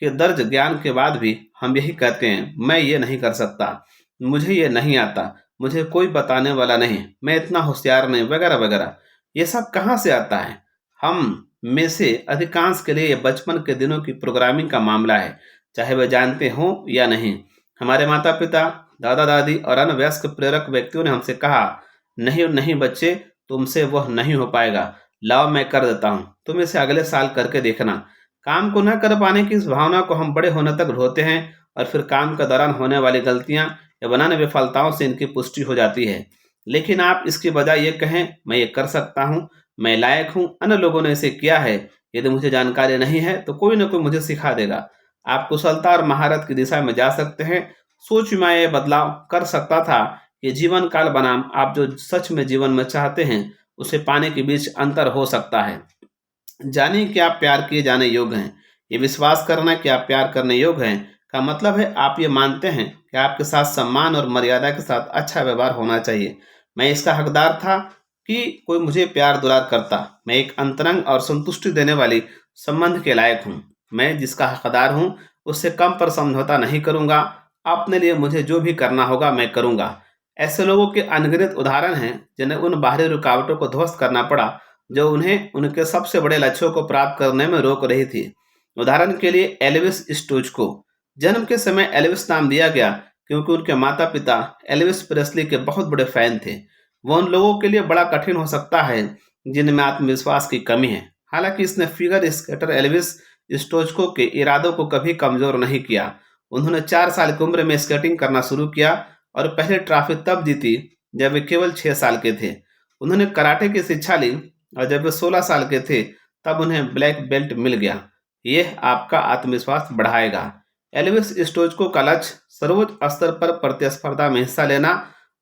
के दर्ज ज्ञान के बाद भी हम यही कहते हैं, मैं ये नहीं कर सकता, मुझे ये नहीं आता, मुझे कोई बताने वाला नहीं, मैं इतना होशियार नहीं, वगैरह वगैरह। ये सब कहाँ से आता है? हम में से अधिकांश के लिए ये बचपन के दिनों की प्रोग्रामिंग का मामला है, चाहे वे जानते हों या नहीं। हमारे माता पिता, दादा दादी और अन्य वयस्क प्रेरक व्यक्तियों ने हमसे कहा, नहीं नहीं बच्चे, तुमसे वह नहीं हो पाएगा, लाओ मैं कर देता हूँ, तुम इसे अगले साल करके देखना। काम को न कर पाने की इस भावना को हम बड़े होने तक ढोते हैं और फिर काम के दौरान होने वाली गलतियां या बनाने विफलताओं से इनकी पुष्टि हो जाती है। लेकिन आप इसकी बजाय ये कहें, मैं ये कर सकता हूँ, मैं लायक हूँ, अन्य लोगों ने इसे किया है, यदि मुझे जानकारी नहीं है तो कोई ना कोई मुझे सिखा देगा। आप कुशलता और महारत की दिशा में जा सकते हैं। सोच में ये बदलाव कर सकता था कि जीवन काल बनाम आप जो सच में जीवन में चाहते हैं उसे पाने के बीच अंतर हो सकता है। जानिए कि आप प्यार किए जाने योग्य हैं। ये विश्वास करना कि आप प्यार करने योग्य हैं का मतलब है आप ये मानते हैं कि आपके साथ सम्मान और मर्यादा के साथ अच्छा व्यवहार होना चाहिए। मैं इसका हकदार था कि कोई मुझे प्यार दुलार करता। मैं एक अंतरंग और संतुष्टि देने वाली संबंध के लायक हूँ। मैं जिसका हकदार हूँ उससे कम पर समझौता नहीं करूँगा। अपने लिए मुझे जो भी करना होगा मैं करूँगा। ऐसे लोगों के अनगिनत उदाहरण हैं जिन्हें उन बाहरी रुकावटों को ध्वस्त करना पड़ा जो उन्हें उनके सबसे बड़े लक्ष्यों को प्राप्त करने में रोक रही थी। उदाहरण के लिए एल्विस स्टोइचको। जन्म के समय एल्विस नाम दिया गया क्योंकि उनके माता-पिता एल्विस प्रेस्ली के बहुत बड़े फैन थे। वो उन लोगों के लिए बड़ा कठिन हो सकता है जिनमें आत्मविश्वास की कमी है। हालांकि इसने फिगर स्केटर एल्विस स्टोइचको के इरादों को कभी कमजोर नहीं किया। उन्होंने 4 साल की उम्र में स्केटिंग करना शुरू किया और पहली ट्रॉफी तब जीती जब वे केवल 6 साल के थे। उन्होंने कराटे की शिक्षा ली और जब वे 16 साल के थे तब उन्हें ब्लैक बेल्ट मिल गया। यह आपका आत्मविश्वास बढ़ाएगा। एल्विस स्टोइचको का लक्ष्य सर्वोच्च स्तर पर प्रतिस्पर्धा में हिस्सा लेना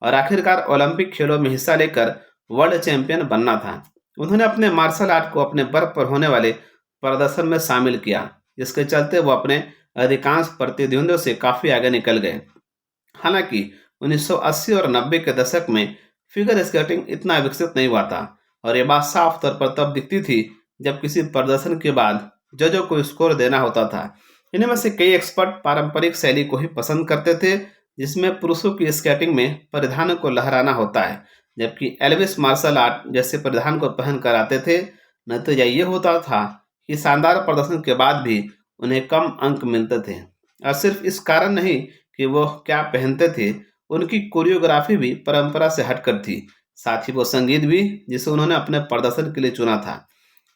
और आखिरकार ओलंपिक खेलों में हिस्सा लेकर वर्ल्ड चैंपियन बनना था। उन्होंने अपने मार्शल आर्ट को अपने बर्फ पर होने वाले प्रदर्शन में शामिल किया, जिसके चलते वो अपने अधिकांश प्रतिद्वंदियों से काफी आगे निकल गए। हालांकि 1980 और 90 के दशक में फिगर स्केटिंग इतना विकसित नहीं हुआ था और ये बात साफ तौर पर तब दिखती थी जब किसी प्रदर्शन के बाद जजों को स्कोर देना होता था। इनमें से कई एक्सपर्ट पारंपरिक शैली को ही पसंद करते थे जिसमें पुरुषों की स्केटिंग में परिधानों को लहराना होता है, जबकि एल्विस मार्शल आर्ट जैसे परिधान को पहन कर आते थे। नतीजा ये होता था कि शानदार प्रदर्शन के बाद भी उन्हें कम अंक मिलते थे और सिर्फ इस कारण नहीं कि वो क्या पहनते थे, उनकी कोरियोग्राफी भी परंपरा से हटकर थी। साथ ही वो संगीत भी जिसे उन्होंने अपने प्रदर्शन के लिए चुना था।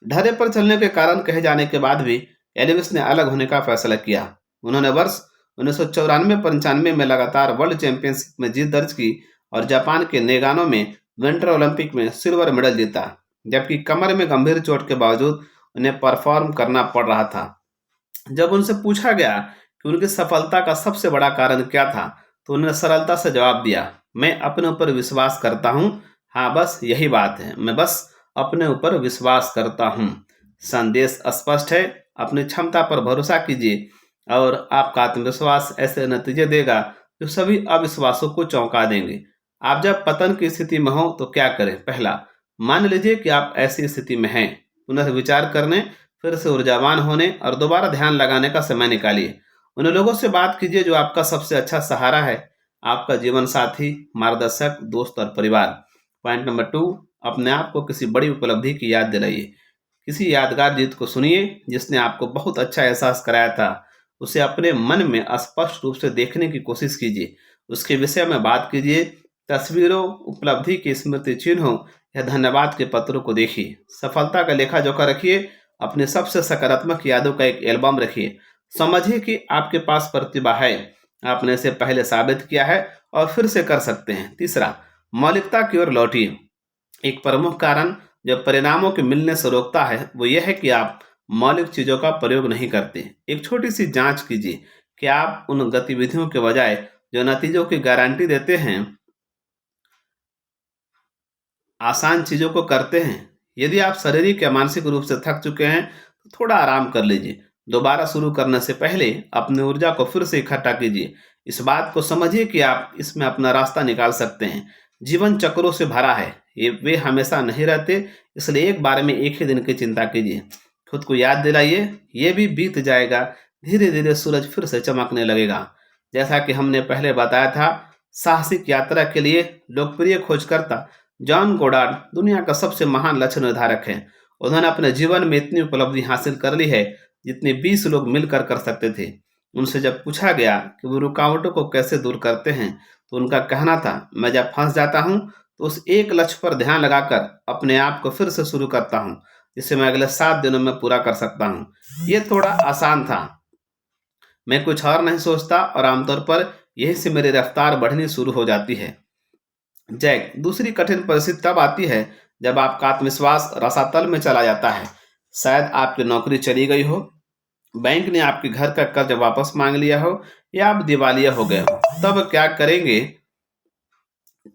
ढर्रे पर चलने के कारण कहे जाने के बाद भी एल्विस ने अलग होने का फैसला किया। उन्होंने वर्ष 1994-95 में लगातार वर्ल्ड चैंपियनशिप में जीत दर्ज की और जापान के नेगानो में विंटर ओलंपिक में सिल्वर मेडल जीता, जबकि कमर में गंभीर चोट के बावजूद उन्हें परफॉर्म करना पड़ रहा था। जब उनसे पूछा गया कि उनकी सफलता का सबसे बड़ा कारण क्या था, तो उन्होंने सरलता से जवाब दिया, मैं अपने ऊपर विश्वास करता हूँ। हाँ, बस यही बात है, मैं बस अपने ऊपर विश्वास करता हूँ। संदेश स्पष्ट है, अपनी क्षमता पर भरोसा कीजिए और आपका आत्मविश्वास ऐसे नतीजे देगा जो सभी अविश्वासों को चौंका देंगे। आप जब पतन की स्थिति में हो तो क्या करें? पहला, मान लीजिए कि आप ऐसी स्थिति में हैं। पुनर्विचार करने, फिर से ऊर्जावान होने और दोबारा ध्यान लगाने का समय निकालिए। उन लोगों से बात कीजिए जो आपका सबसे अच्छा सहारा है, आपका जीवन साथी, मार्गदर्शक, दोस्त और परिवार। पॉइंट नंबर 2, अपने आप को किसी बड़ी उपलब्धि की याद दिलाइए। किसी यादगार जीत को सुनिए जिसने आपको बहुत अच्छा एहसास कराया था। उसे अपने मन में स्पष्ट रूप से देखने की कोशिश कीजिए। उसके विषय में बात कीजिए। तस्वीरों, उपलब्धि के स्मृति चिन्हों या धन्यवाद के पत्रों को देखिए। सफलता का लेखा जोखा रखिए। अपने सबसे सकारात्मक यादों का एक एल्बम रखिए। समझिए कि आपके पास प्रतिभा है, आपने इसे पहले साबित किया है और फिर से कर सकते हैं। तीसरा, मौलिकता की ओर लौटिए। एक प्रमुख कारण जो परिणामों के मिलने से रोकता है वो यह है कि आप मौलिक चीजों का प्रयोग नहीं करते। एक छोटी सी जांच कीजिए कि आप उन गतिविधियों के बजाय जो नतीजों की गारंटी देते हैं आसान चीजों को करते हैं। यदि आप शारीरिक या मानसिक रूप से थक चुके हैं तो थोड़ा आराम कर लीजिए। दोबारा शुरू करने से पहले अपनी ऊर्जा को फिर से इकट्ठा कीजिए। इस बात को समझिए कि आप इसमें अपना रास्ता निकाल सकते हैं। जीवन चक्रों से भरा है, ये वे हमेशा नहीं रहते, इसलिए एक बार में एक ही दिन की चिंता कीजिए। खुद को याद दिलाइए, ये भी बीत जाएगा। धीरे धीरे सूरज फिर से चमकने लगेगा। जैसा कि हमने पहले बताया था, साहसिक यात्रा के लिए लोकप्रिय खोजकर्ता जॉन गोडार्ड दुनिया का सबसे महान लक्ष्य निर्धारक है। उन्होंने अपने जीवन में इतनी उपलब्धि हासिल कर ली है जितनी 20 लोग मिलकर कर सकते थे। उनसे जब पूछा गया कि वो रुकावटों को कैसे दूर करते हैं तो उनका कहना था, मैं जब फंस जाता हूँ तो उस एक लक्ष्य पर ध्यान लगाकर अपने आप को फिर से शुरू करता हूँ जिसे मैं अगले 7 दिनों में पूरा कर सकता हूँ। ये थोड़ा आसान था। मैं कुछ और नहीं सोचता और आमतौर पर यही से मेरी रफ्तार बढ़नी शुरू हो जाती है। जैक, दूसरी कठिन परिस्थिति तब आती है जब आपका आत्मविश्वास रसातल में चला जाता है। शायद आपकी नौकरी चली गई हो, बैंक ने आपके घर का कर्ज वापस मांग लिया हो या आप दिवालिया हो गए हो। तब क्या करेंगे?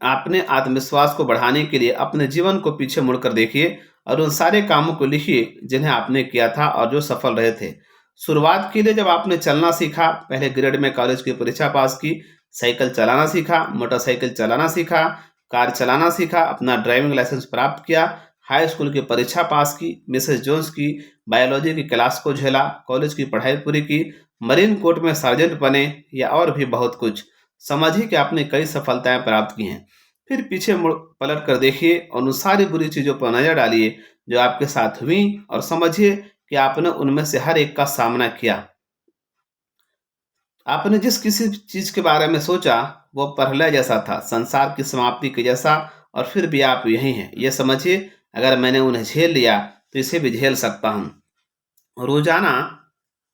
अपने आत्मविश्वास को बढ़ाने के लिए अपने जीवन को पीछे मुड़कर देखिए और उन सारे कामों को लिखिए जिन्हें आपने किया था और जो सफल रहे थे। शुरुआत के लिए जब आपने चलना सीखा, पहले ग्रेड में कॉलेज की परीक्षा पास की, साइकिल चलाना सीखा, मोटरसाइकिल चलाना सीखा, कार चलाना सीखा, अपना ड्राइविंग लाइसेंस प्राप्त किया, हाई स्कूल की परीक्षा पास की, मिसेस जोन्स की बायोलॉजी की क्लास को झेला, कॉलेज की पढ़ाई पूरी की, मरीन कोर्ट में सार्जेंट बने या और भी बहुत कुछ। समझिए कि आपने कई सफलताएं प्राप्त की हैं। फिर पीछे मुड़ पलट कर देखिए और उन सारी बुरी चीज़ों पर नज़र डालिए जो आपके साथ हुई और समझिए कि आपने उनमें से हर एक का सामना किया। आपने जिस किसी चीज़ के बारे में सोचा वो प्रलय जैसा था, संसार की समाप्ति के जैसा, और फिर भी आप यहीं हैं। ये समझिए अगर मैंने उन्हें झेल लिया तो इसे भी झेल सकता हूँ। रोजाना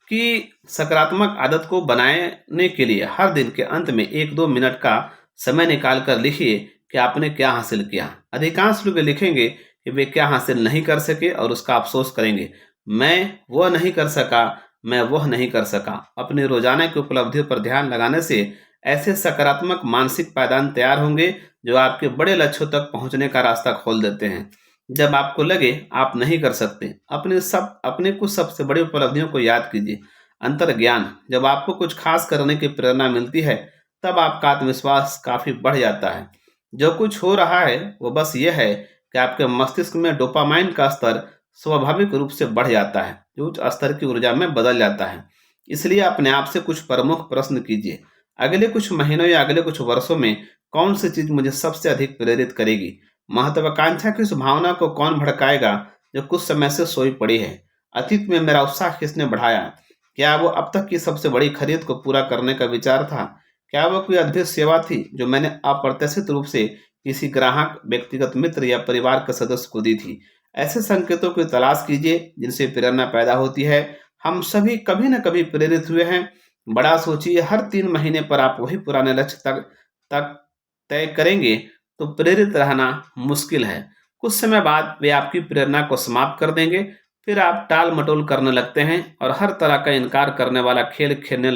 की सकारात्मक आदत को बनाने के लिए हर दिन के अंत में 1-2 मिनट का समय निकाल कर लिखिए कि आपने क्या हासिल किया। अधिकांश लोग लिखेंगे कि वे क्या हासिल नहीं कर सके और उसका अफसोस करेंगे। मैं वह नहीं कर सका, मैं वह नहीं कर सका। अपनी रोजाना की उपलब्धियों पर ध्यान लगाने से ऐसे सकारात्मक मानसिक पायदान तैयार होंगे जो आपके बड़े लक्ष्यों तक पहुंचने का रास्ता खोल देते हैं। जब आपको लगे आप नहीं कर सकते, अपने कुछ सबसे बड़ी उपलब्धियों को याद कीजिए। अंतर्ज्ञान, जब आपको कुछ खास करने की प्रेरणा मिलती है, तब आपका आत्मविश्वास काफ़ी बढ़ जाता है। जो कुछ हो रहा है, वो बस ये है कि आपके मस्तिष्क में डोपामाइन का स्तर स्वाभाविक रूप से बढ़ जाता है, जो उच्च स्तर की ऊर्जा में बदल जाता है। इसलिए अपने आप से कुछ प्रमुख प्रश्न कीजिए। अगले कुछ महीनों या अगले कुछ वर्षों में कौन सी चीज़ मुझे सबसे अधिक प्रेरित करेगी? महत्वाकांक्षा की उस भावना को कौन भड़काएगा जो कुछ समय से सोई पड़ी है? अतीत में मेरा उत्साह किसने बढ़ाया? क्या वो अब तक की सबसे बड़ी खरीद को पूरा करने का विचार था? क्या वो कोई अद्भुत सेवा थी जो मैंने अप्रत्याशित रूप से किसी ग्राहक, व्यक्तिगत मित्र या परिवार के सदस्य को दी थी? ऐसे संकेतों की तलाश कीजिए जिनसे प्रेरणा पैदा होती है। हम सभी कभी न कभी प्रेरित हुए हैं। बड़ा सोचिए, हर 3 महीने पर आप वही पुराने लक्ष्य तक तक तय करेंगे तो प्रेरित रहना मुश्किल है। कुछ समय बाद वे आपकी प्रेरणा को समाप्त कर देंगे। फिर आप टाल-मटोल करने लगते हैं और हर तरह का इनकार करने वाला खेल खेलने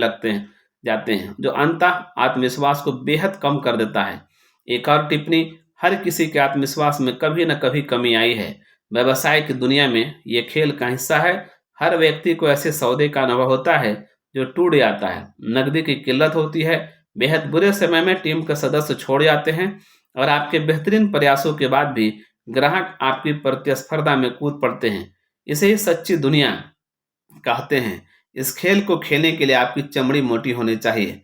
जाते हैं, जो अंततः आत्मविश्वास को बेहद कम कर देता है। एक और टिप्पणी, हर किसी के आत्मविश्वास में कभी न कभी कमी आई है। व्यवसाय की दुनिया में ये खेल का हिस्सा है। हर व्यक्ति को ऐसे सौदे का अनुभव होता है जो टूट जाता है। नकदी की किल्लत होती है। बेहद बुरे समय में टीम के सदस्य छोड़ जाते हैं और आपके बेहतरीन प्रयासों के बाद भी ग्राहक आपकी प्रतिस्पर्धा में कूद पड़ते हैं। इसे ही सच्ची दुनिया कहते हैं। इस खेल को खेलने के लिए आपकी चमड़ी मोटी होनी चाहिए।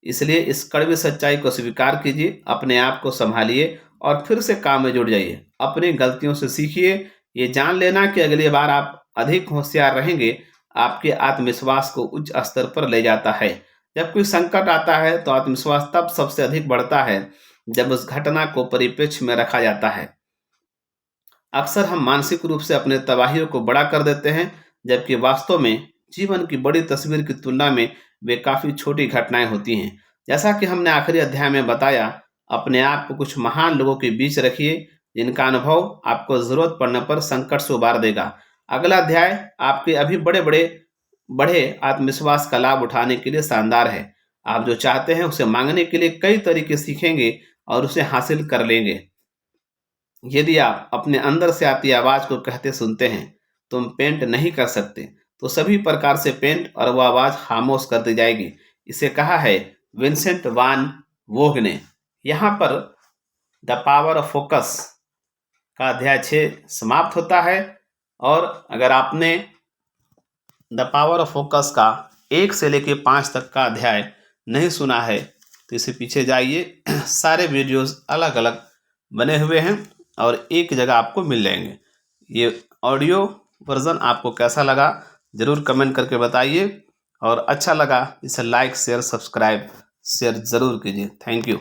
इसलिए इस कड़वी सच्चाई को स्वीकार कीजिए, अपने आप को संभालिए और फिर से काम में जुट जाइए। अपनी गलतियों से सीखिए। ये जान लेना कि अगली बार आप अधिक होशियार रहेंगे, आपके आत्मविश्वास को उच्च स्तर पर ले जाता है। जब कोई संकट आता है तो आत्मविश्वास तब सबसे अधिक बढ़ता है जब उस घटना को परिप्रेक्ष्य में रखा जाता है। अक्सर हम मानसिक रूप से अपने तबाहियों को बड़ा कर देते हैं, जबकि वास्तव में जीवन की बड़ी तस्वीर की तुलना में वे काफ़ी छोटी घटनाएं होती हैं। जैसा कि हमने आखिरी अध्याय में बताया, अपने आप को कुछ महान लोगों के बीच रखिए जिनका अनुभव आपको ज़रूरत पड़ने पर संकट से उबार देगा। अगला अध्याय आपके अभी बढ़े आत्मविश्वास का लाभ उठाने के लिए शानदार है। आप जो चाहते हैं उसे मांगने के लिए कई तरीके सीखेंगे और उसे हासिल कर लेंगे। यदि आप अपने अंदर से आती आवाज को कहते सुनते हैं, तुम पेंट नहीं कर सकते, तो सभी प्रकार से पेंट और वह आवाज खामोश कर दी जाएगी। इसे कहा है विंसेंट वान वोग ने। यहाँ पर द पावर ऑफ फोकस का अध्याय 6 समाप्त होता है। और अगर आपने द पावर ऑफ फोकस का 1 से लेकर 5 तक का अध्याय नहीं सुना है तो इसे पीछे जाइए। सारे वीडियोस अलग अलग बने हुए हैं और एक जगह आपको मिल जाएंगे। ये ऑडियो वर्ज़न आपको कैसा लगा ज़रूर कमेंट करके बताइए, और अच्छा लगा इसे लाइक शेयर सब्सक्राइब शेयर ज़रूर कीजिए। Thank you.